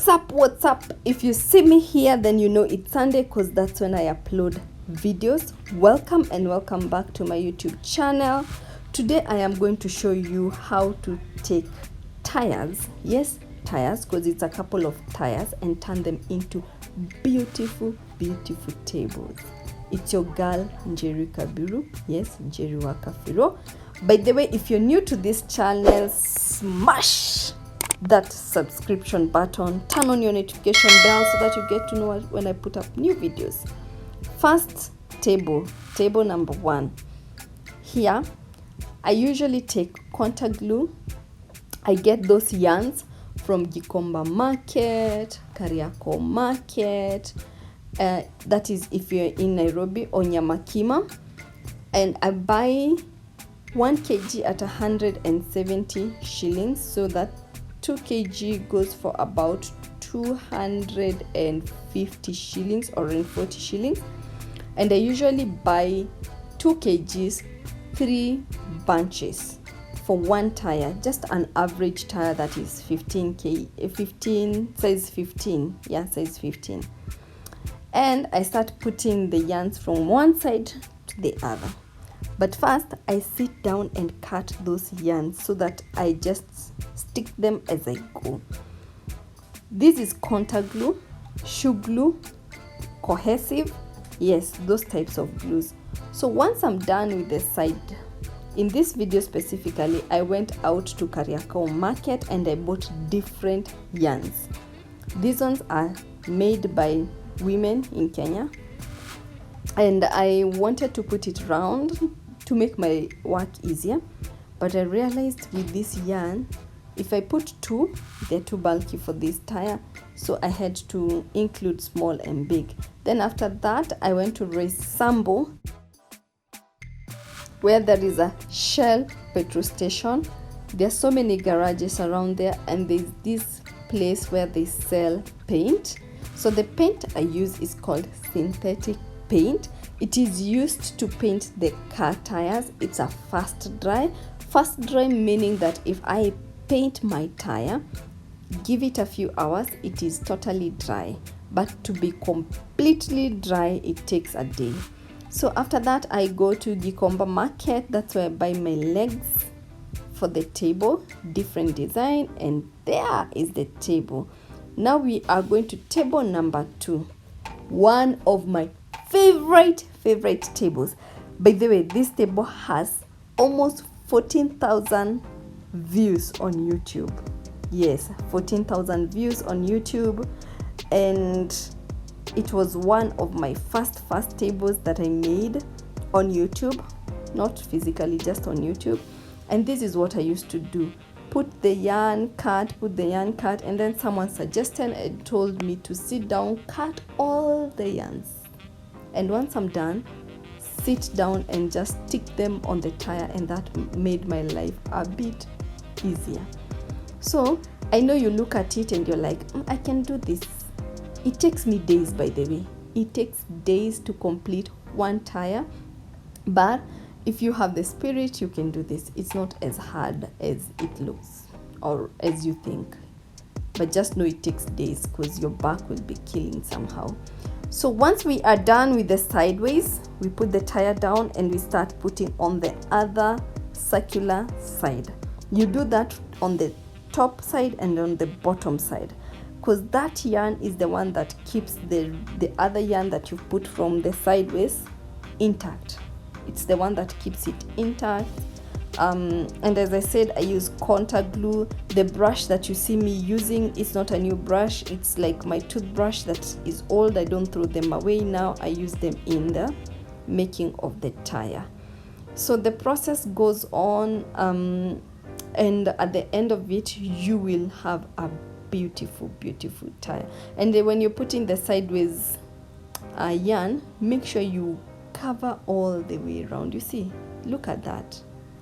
What's up? If you see me here, then you know it's Sunday, because that's when I upload videos. Welcome and welcome back to my YouTube channel. Today I am going to show you how to take tires, yes, tires, because it's a couple of tires, and turn them into beautiful tables. It's your girl Njeri Kabiru, yes, Njeri Kabiru. By the way, if you're new to this channel, smash that subscription button, turn on your notification bell so that you get to know when I put up new videos. First, table number 1. Here I usually take contact glue. I get those yarns from Gikomba market, Kariako market, that is if you're in Nairobi or Nyamakima, and I buy 1 kg at 170 shillings, so that 2 kg goes for about 250 shillings or 40 shillings. And I usually buy 2 kgs, 3 bunches for 1 tire, just an average tire that is 15 size 15, yeah, size 15. And I start putting the yarns from one side to the other. But first, I sit down and cut those yarns so that I just stick them as I go. This is contact glue, shoe glue, cohesive, yes, those types of glues. So once I'm done with the side, in this video specifically, I went out to Kariako market and I bought different yarns. These ones are made by women in Kenya, and I wanted to put it round to make my work easier, but I realized with this yarn, if I put 2, they're too bulky for this tire, so I had to include small and big. Then after that, I went to Sambo, where there is a Shell petrol station. There are so many garages around there, and there's this place where they sell paint. So the paint I use is called synthetic paint. It is used to paint the car tires. It's a fast dry meaning that if I paint my tire, give it a few hours, it is totally dry. But to be completely dry, it takes a day. So after that, I go to Gikomba market. That's where I buy my legs for the table, different design, and there is the table. Now we are going to table number 2, one of my favorite tables. By the way, this table has almost 14,000 views on YouTube. Yes, 14,000 views on YouTube, and it was one of my first tables that I made on YouTube, not physically, just on YouTube. And this is what I used to do: put the yarn, cut, and then someone suggested and told me to sit down, cut all the yarns, and once I'm done, sit down and just stick them on the tire, and that made my life a bit easier. So I know you look at it and you're like, I can do this. It takes me days, by the way. It takes days to complete 1 tire, but if you have the spirit, you can do this. It's not as hard as it looks or as you think, but just know it takes days, because your back will be killing somehow. So once we are done with the sideways, we put the tire down and we start putting on the other circular side. You do that on the top side and on the bottom side, because that yarn is the one that keeps the other yarn that you put from the sideways intact. It's the one that keeps it intact. And as I said, I use contact glue. The brush that you see me using is not a new brush. It's like my toothbrush that is old. I don't throw them away now. I use them in the making of the tire. So the process goes on, and at the end of it, you will have a beautiful tire. And then when you're putting the sideways yarn, make sure you cover all the way around. You see, look at that.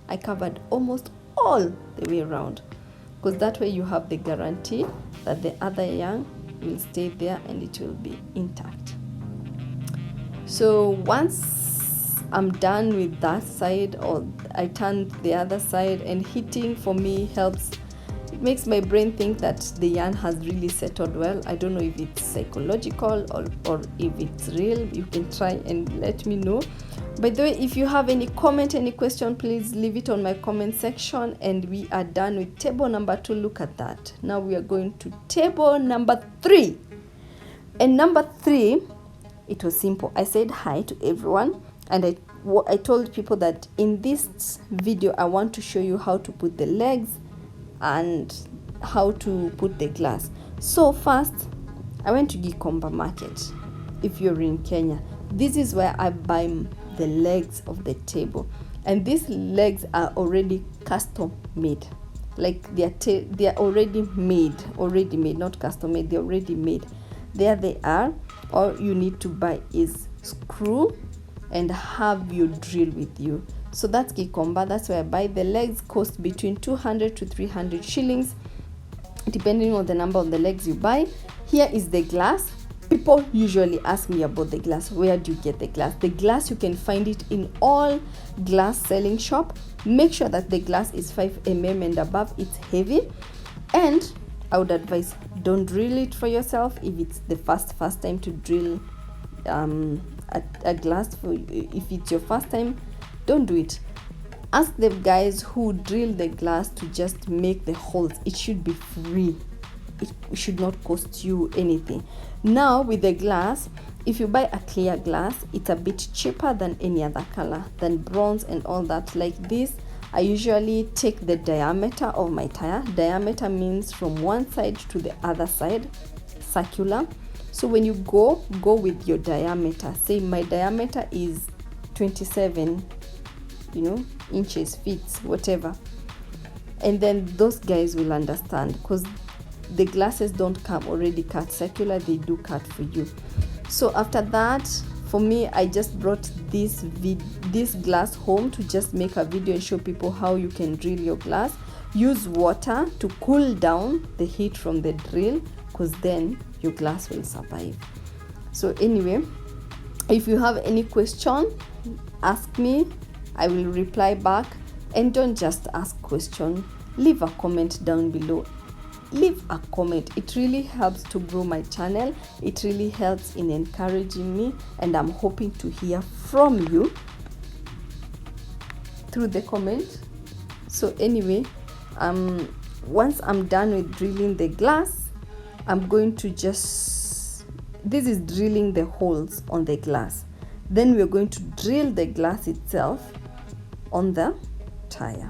I covered almost all the way around, because that way you have the guarantee that the other yarn will stay there and it will be intact. So once I'm done with that side, or I turn the other side, and heating for me helps it makes my brain think that the yarn has really settled well. I don't know if it's psychological or if it's real. You can try and let me know. By the way, if you have any comment, any question, please leave it on my comment section. And we are done with table number 2. Look at that. Now we are going to table number 3. And number 3, it was simple. I said hi to everyone, and I told people that in this video I want to show you how to put the legs and how to put the glass. So first, I went to Gikomba market. If you're in Kenya, this is where I buy the legs of the table, and these legs are already custom made. Like they are already made, not custom made. They're already made. There they are. All you need to buy is screw and have your drill with you. So that's Gikomba. That's where I buy. The legs cost between 200 to 300 shillings, depending on the number of the legs you buy. Here is the glass. People usually ask me about the glass. Where do you get the glass? The glass, you can find it in all glass selling shop. Make sure that the glass is 5 mm and above. It's heavy, and I would advise, don't drill it for yourself. If it's the first time to drill a glass, if it's your first time, don't do it. Ask the guys who drill the glass to just make the holes. It should be free. It should not cost you anything. Now with the glass, if you buy a clear glass, it's a bit cheaper than any other color, than bronze and all that. Like this, I usually take the diameter of my tire. Diameter means from one side to the other side, circular. So when you go with your diameter. Say my diameter is 27, inches, feet, whatever. And then those guys will understand, because the glasses don't come already cut circular, they do cut for you. So after that, for me, I just brought this glass home to just make a video and show people how you can drill your glass. Use water to cool down the heat from the drill, because then your glass will survive. So anyway, if you have any question, ask me. I will reply back. And don't just ask question, leave a comment down below. Leave a comment. It really helps to grow my channel. It really helps in encouraging me, and I'm hoping to hear from you through the comment. So anyway, once I'm done with drilling the glass, I'm going to this is drilling the holes on the glass. Then we're going to drill the glass itself on the tire.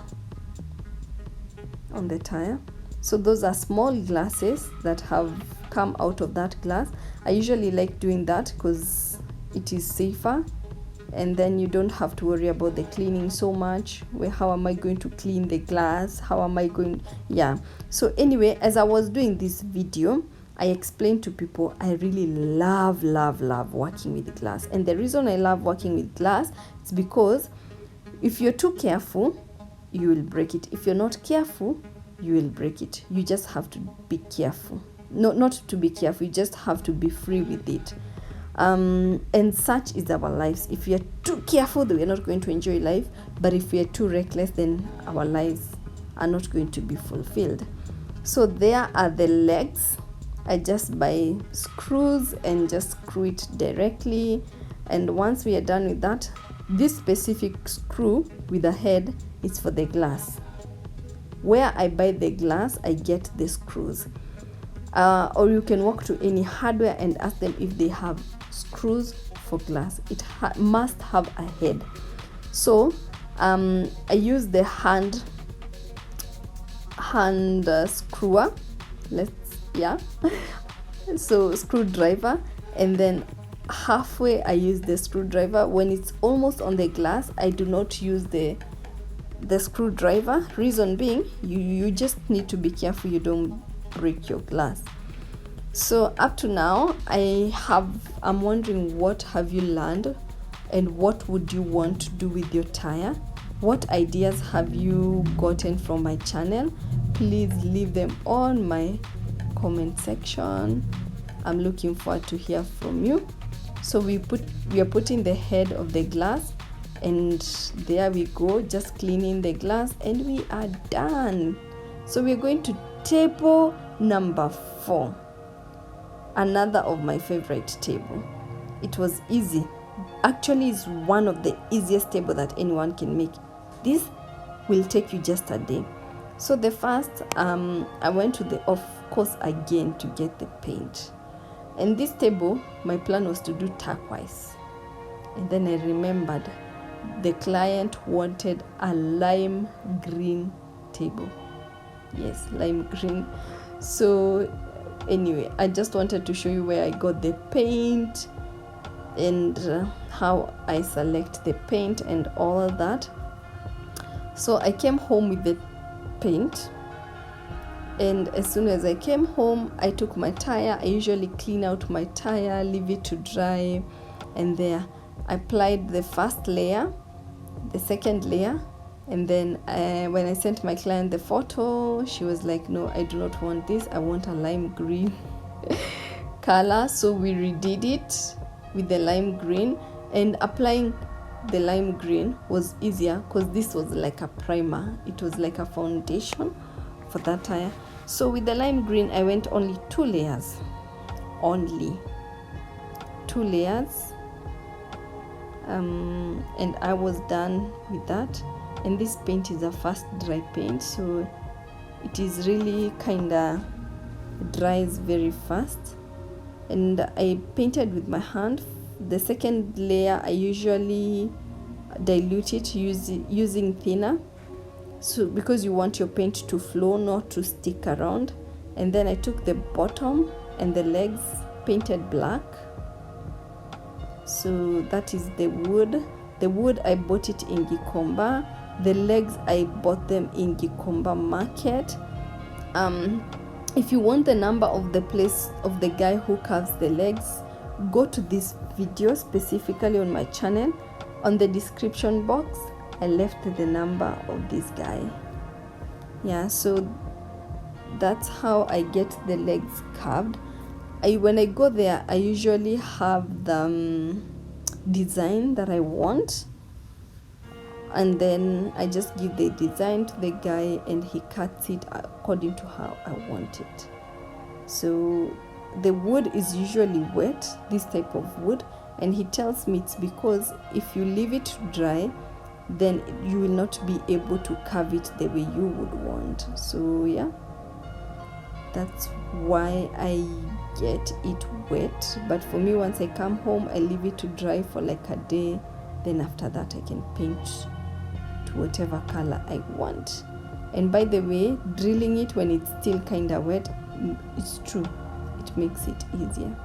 So those are small glasses that have come out of that glass. I usually like doing that because it is safer, and then you don't have to worry about the cleaning so much. How am I going to clean the glass? So anyway, as I was doing this video, I explained to people I really love working with glass. And the reason I love working with glass is because if you're too careful, you will break it. If you're not careful, you will break it. You just have to be careful. Not to be careful, you just have to be free with it. And such is our lives. If we are too careful, then we are not going to enjoy life. But if we are too reckless, then our lives are not going to be fulfilled. So there are the legs. I just buy screws and just screw it directly. And once we are done with that, this specific screw with a head is for the glass. Where I buy the glass, I get the screws. Or you can walk to any hardware and ask them if they have screws for glass. It must have a head. So I use the hand screwer. So screwdriver, and then halfway I use the screwdriver. When it's almost on the glass, I do not use the screwdriver. Reason being, you just need to be careful you don't break your glass. So up to now, I'm wondering, what have you learned and what would you want to do with your tire? What ideas have you gotten from my channel? Please leave them on my comment section. I'm looking forward to hear from you. So we are putting the head of the glass, and there we go, just cleaning the glass, and we are done. So we're going to Table number 4, another of my favorite table. It was easy. Actually, it's one of the easiest table that anyone can make. This will take you just a day. So the first, I went to the of course again to get the paint. And this table, my plan was to do turquoise. And then I remembered the client wanted a lime green table. Yes, lime green. So anyway, I just wanted to show you where I got the paint and how I select the paint and all that. So I came home with the paint, and as soon as I came home, I took my tire. I usually clean out my tire, leave it to dry, and there I applied the first layer, the second layer, and then when I sent my client the photo, she was like, no, I do not want this, I want a lime green color. So we redid it with the lime green, and applying the lime green was easier because this was like a primer, it was like a foundation for that tire. So with the lime green, I went only 2 layers, only 2 layers, and I was done with that. And this paint is a fast dry paint, so it is really kinda dries very fast. And I painted with my hand. The second layer, I usually dilute it using thinner, so because you want your paint to flow, not to stick around. And then I took the bottom and the legs, painted black. So that is the wood. The wood, I bought it in Gikomba. The legs, I bought them in Gikomba market. If you want the number of the place of the guy who carves the legs, go to this video specifically on my channel. On the description box, I left the number of this guy. Yeah, so that's how I get the legs carved. When I go there, I usually have the design that I want, and then I just give the design to the guy and he cuts it according to how I want it. So the wood is usually wet, this type of wood, and he tells me it's because if you leave it to dry, then you will not be able to carve it the way you would want. So yeah, that's why I get it wet. But for me, once I come home, I leave it to dry for like a day, then after that I can paint to whatever color I want. And by the way, drilling it when it's still kind of wet, it's true, it makes it easier.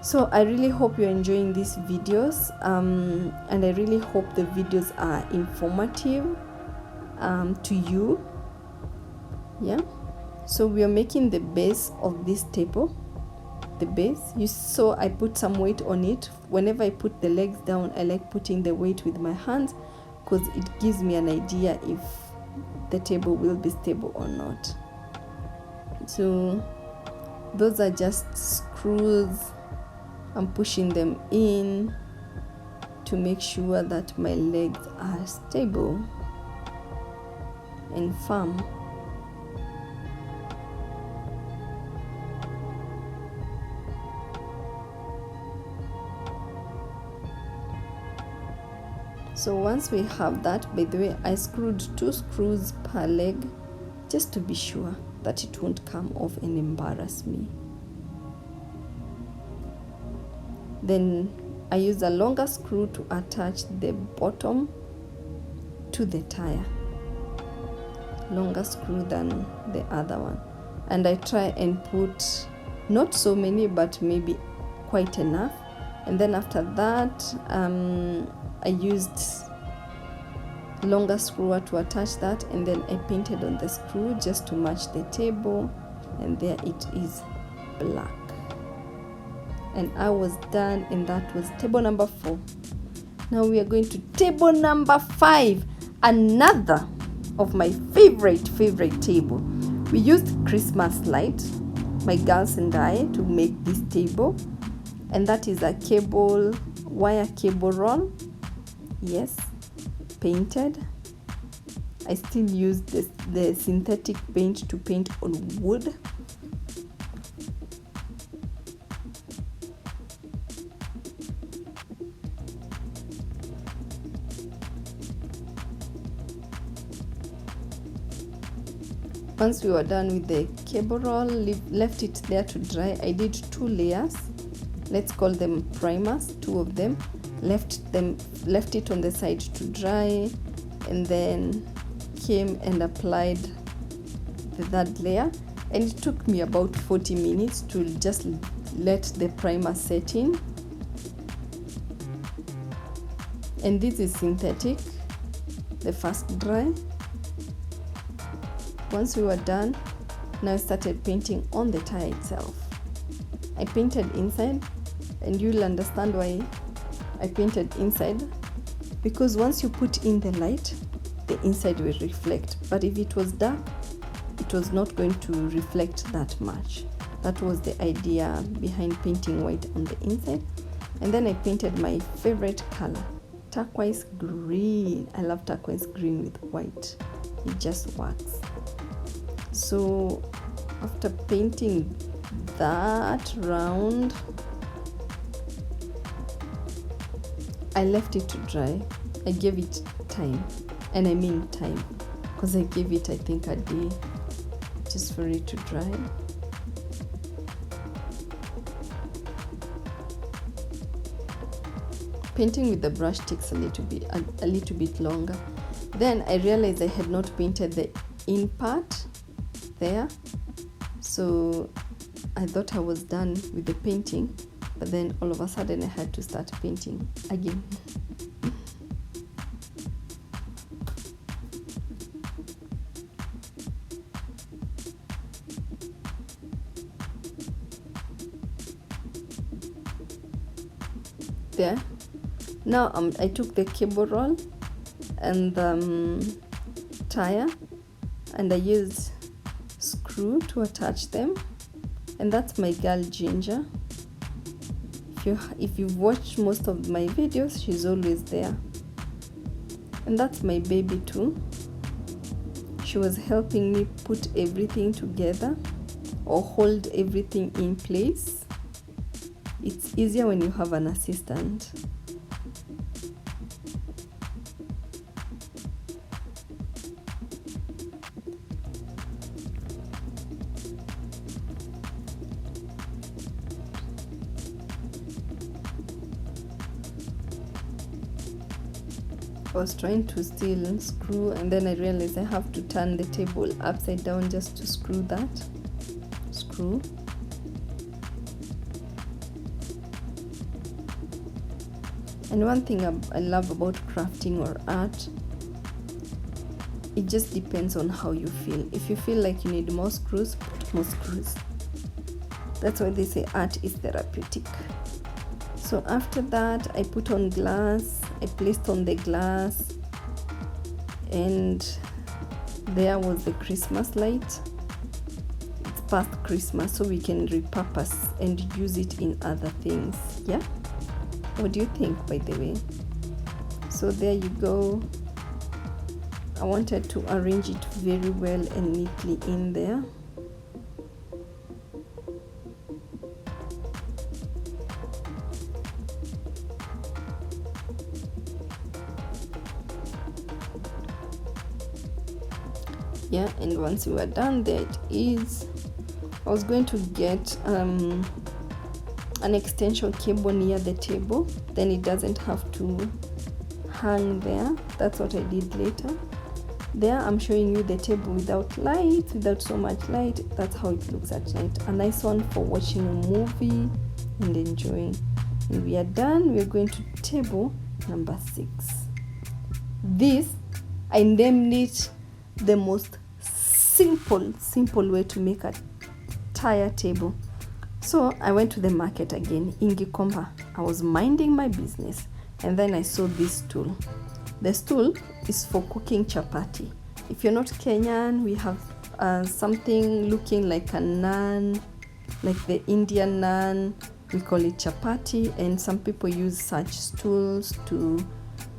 So I really hope you're enjoying these videos, and I really hope the videos are informative to you. Yeah, so we are making the base of this table. The base, you saw I put some weight on it. Whenever I put the legs down, I like putting the weight with my hands because it gives me an idea if the table will be stable or not. So those are just screws. I'm pushing them in to make sure that my legs are stable and firm. So once we have that, by the way, I screwed 2 screws per leg just to be sure that it won't come off and embarrass me. Then I use a longer screw to attach the bottom to the tire, longer screw than the other one. And I try and put not so many, but maybe quite enough. And then after that, I used longer screw to attach that, and then I painted on the screw just to match the table, and there it is, black. And I was done, and that was table number 4. Now we are going to table number 5, another of my favorite table. We used Christmas light, my girls and I, to make this table, and that is a wire cable roll. Yes, painted. I I still use the synthetic paint to paint on wood. Once we were done with the cable roll, left it there to dry. I did 2 layers, let's call them primers, 2 of them. Left it on the side to dry, and then came and applied the 3rd layer, and it took me about 40 minutes to just let the primer set in. And this is synthetic, the first dry. Once we were done, now I started painting on the tire itself. I painted inside, and you'll understand why I painted inside, because once you put in the light, the inside will reflect, but if it was dark, it was not going to reflect that much. That was the idea behind painting white on the inside. And then I painted my favorite color, turquoise green. I love turquoise green with white, it just works. So after painting that round, I left it to dry. I gave it time, and I mean time, because I gave it, I think, a day just for it to dry. Painting with the brush takes a little bit longer. Then I realized I had not painted the in part there, so I thought I was done with the painting, but then all of a sudden I had to start painting again. There. Now I took the cable roll and tire, and I used screw to attach them, and that's my girl Ginger. If you've watched most of my videos, she's always there. And that's my baby too. She was helping me put everything together or hold everything in place. It's easier when you have an assistant. I was trying to still screw, and then I realized I have to turn the table upside down just to screw that screw. And one thing I love about crafting or art, it just depends on how you feel. If you feel like you need more screws, put more screws. That's why they say art is therapeutic. So after that, I put on glass. I placed on the glass, and there was the Christmas light. It's past Christmas, so we can repurpose and use it in other things. Yeah? What do you think, by the way? So there you go. I wanted to arrange it very well and neatly in there. Yeah, and once we were done, there it is. I was going to get an extension cable near the table, then it doesn't have to hang there. That's what I did later. There I'm showing you the table without light, without so much light. That's how it looks at night. A nice one for watching a movie and enjoying. And we are done. We're going to table number 6. This, I named it the most simple way to make a Tyre table. So I went to the market again in Gikomba. I was minding my business, and then I saw this stool. The stool is for cooking chapati. If you're not Kenyan, we have something looking like a naan, like the Indian naan. We call it chapati, and some people use such stools to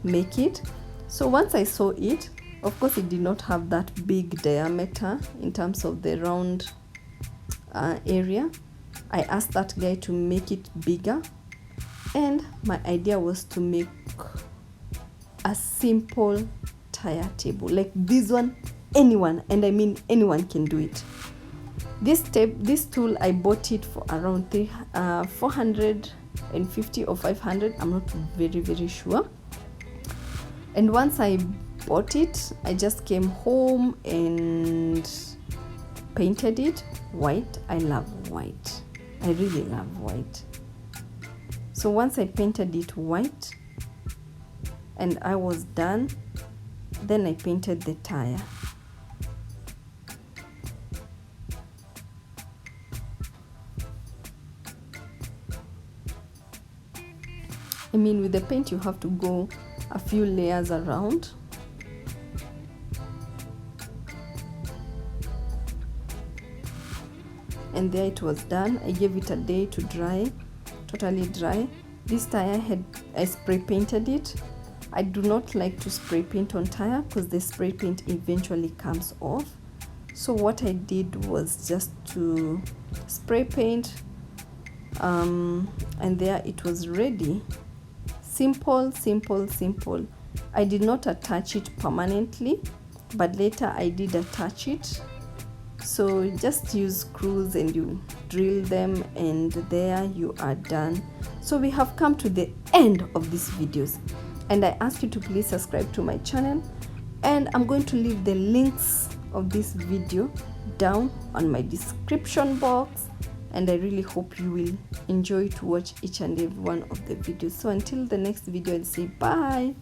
make it. So once I saw it, Of course, it did not have that big diameter in terms of the round area. I asked that guy to make it bigger, and my idea was to make a simple tire table like this one. Anyone, and I mean anyone, can do it. This tool, I bought it for around 450 or 500. I'm not very sure. And once I bought it, I just came home and painted it white. I love white. I really love white. So once I painted it white and I was done, then I painted the tire. I mean, with the paint you have to go a few layers around. And there it was done. I gave it a day to dry, totally dry. This tire I spray painted it. I do not like to spray paint on tire because the spray paint eventually comes off. So what I did was just to spray paint, and there it was ready. Simple. I did not attach it permanently, but later I did attach it. So just use screws and you drill them, and there you are done. So we have come to the end of these videos, and I ask you to please subscribe to my channel, and I'm going to leave the links of this video down on my description box, and I really hope you will enjoy to watch each and every one of the videos. So until the next video, I'll say bye.